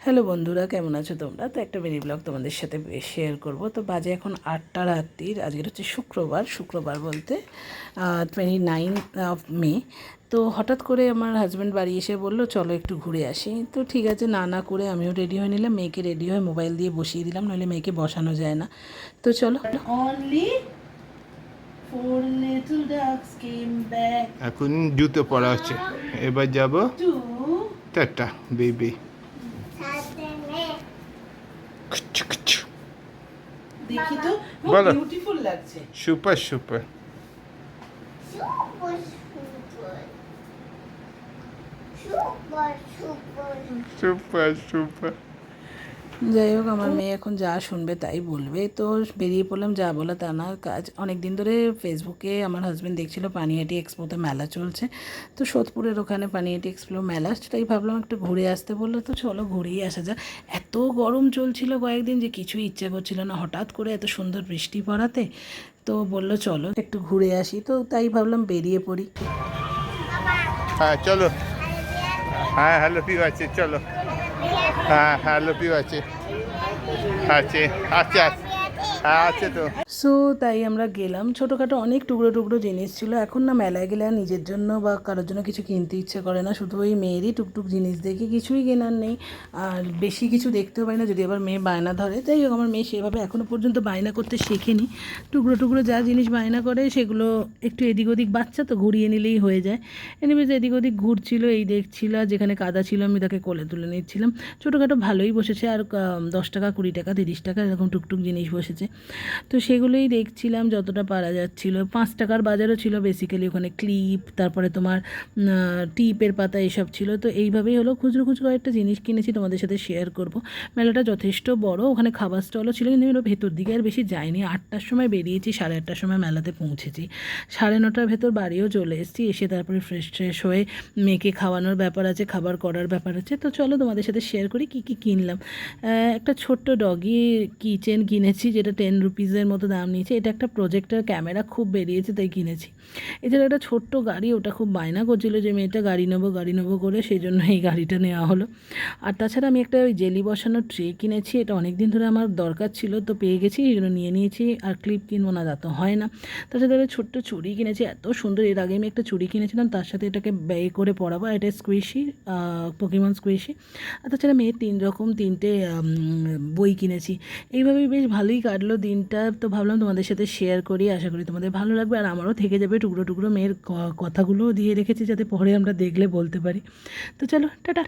Hello বন্ধুরা, কেমন আছো তোমরা? তো একটা মিনি ব্লগ তোমাদের সাথে শেয়ার করব। তো বাজে এখন 8টা রাত্রির। আজকের হচ্ছে শুক্রবার বলতে 29 মে। তো হঠাৎ করে আমার হাজব্যান্ড বাড়ি এসে বলল চলো একটু ঘুরে আসি। তো ঠিক আছে, না করে আমিও রেডি হয়ে নিলাম, মেয়েকে রেডি হয়ে মোবাইল দিয়ে বসিয়ে দিলাম, নইলে মেয়েকে বসানো যায় না। তো চলো। এখন জুতো পরা হচ্ছে, এবার যাব টাটা বেবি। দেখি তো, বলো। বিউটিফুল লাগছে। Super super super super. যাই হোক, আমার মেয়ে এখন যা শুনবে তাই বলবে। তো বেরিয়ে পড়লাম, যা বলা তা না কাজ। অনেক দিন ধরে ফেসবুকে আমার হাজব্যান্ড দেখছিল পানিহাটি এক্সপোতে মেলা চলছে। তো সোদপুরের ওখানে পানিহাটি এক্সপো মেলা, সেটাই ভাবলাম একটু ঘুরে আসতে বললো। তো চলো ঘুরেই আসা যাক। এত গরম চলছিল কয়েকদিন যে কিছুই ইচ্ছে করছিল না, হঠাৎ করে এত সুন্দর বৃষ্টি পড়াতে তো বললো চলো একটু ঘুরে আসি। তো তাই ভাবলাম বেরিয়ে পড়ি। হ্যাঁ চলো, হ্যাঁ হ্যালো পিউ আছে, চলো। হ্যাঁ হ্যালো পিউ আছে, আছে আছে হ্যাঁ আছে তো। সো তাই আমরা গেলাম। ছোটোখাটো অনেক টুকরো টুকরো জিনিস ছিল। এখন না মেলায় গেলে আর নিজের জন্য বা কারোর জন্য কিছু কিনতে ইচ্ছে করে না, শুধু ওই মেয়েরই টুকটুক জিনিস দেখি, কিছুই কেনার নেই। আর বেশি কিছু দেখতেও পাই না, যদি আবার মেয়ে বায়না ধরে। যাই হোক, আমার মেয়ে সেভাবে এখনও পর্যন্ত বায়না করতে শেখেনি। টুকরো টুকরো যা জিনিস বায়না করে সেগুলো একটু এদিক ওদিক, বাচ্চা তো ঘুরিয়ে নিলেই হয়ে যায়। এনিওয়েজ এদিক ওদিক ঘুরছিল, এই দেখছিল, যেখানে কাদা ছিল আমি তাকে কোলে তুলে নিচ্ছিলাম। ছোটোখাটো ভালোই বসেছে, আর 10 টাকা 20 টাকা 30 টাকা এরকম টুকটুক জিনিস বসেছে। তো সেগুলোই দেখছিলাম যতটা পারা যাচ্ছিলো। 5 টাকার বাজারও ছিল বেসিক্যালি, ওখানে ক্লিপ, তারপরে তোমার টিপের পাতা এসব ছিল। তো এইভাবেই হলো, খুচরো খুচরো একটা জিনিস কিনেছি, তোমাদের সাথে শেয়ার করব। মেলাটা যথেষ্ট বড়, ওখানে খাবার স্টলও ছিল, কিন্তু আমি ভেতর দিকে আর বেশি যাইনি। 8টার সময় বেরিয়েছি, 8:30টার সময় মেলাতে পৌঁছেছি। 9:30টার ভেতর বাড়িও চলে এসেছি। এসে তারপরে ফ্রেশ ট্রেশ হয়ে মেয়েকে খাওয়ানোর ব্যাপার আছে, খাবার করার ব্যাপার আছে। তো চলো তোমাদের সাথে শেয়ার করি কী কী কিনলাম। একটা ছোট্ট ডগি কিচেন কিনেছি, যেটা 10 রুপিসের মতো দাম নিয়েছে। এটা একটা প্রজেক্টর ক্যামেরা খুব বেরিয়েছে, তাই কিনেছি। এছাড়া একটা ছোট্ট গাড়ি, ওটা খুব বায়না করছিলো যে মেয়েটা গাড়ি নেবো করে, সেই জন্য এই গাড়িটা নেওয়া হলো। আর তাছাড়া আমি একটা ওই জেলি বসানোর ট্রে কিনেছি, এটা অনেক দিন ধরে আমার দরকার ছিল, তো পেয়ে গেছি, এই জন্য নিয়ে নিয়েছি। আর ক্লিপ কিনবো না, তা তো হয় না। তাছাড়া একটা ছোট্ট চুড়ি কিনেছি, এত সুন্দর। এর আগে আমি একটা চুড়ি কিনেছিলাম, তার সাথে এটাকে ব্যয় করে পরাবো। এটা স্কুইশি, পোকেমন স্কুইশি। আর তাছাড়া মেয়ের 3টে বই কিনেছি। এইভাবেই বেশ ভালোই কাটলো দিনটা। তো ভাবলাম তোমাদের সাথে শেয়ার করি, আশা করি তোমাদের ভালো লাগবে। আর আমারও থেকে যাবে টুকরো টুকরো মেয়ের কথাগুলোও দিয়ে রেখেছি, যাতে পরে আমরা দেখলে বলতে পারি। তো চলো টাটা।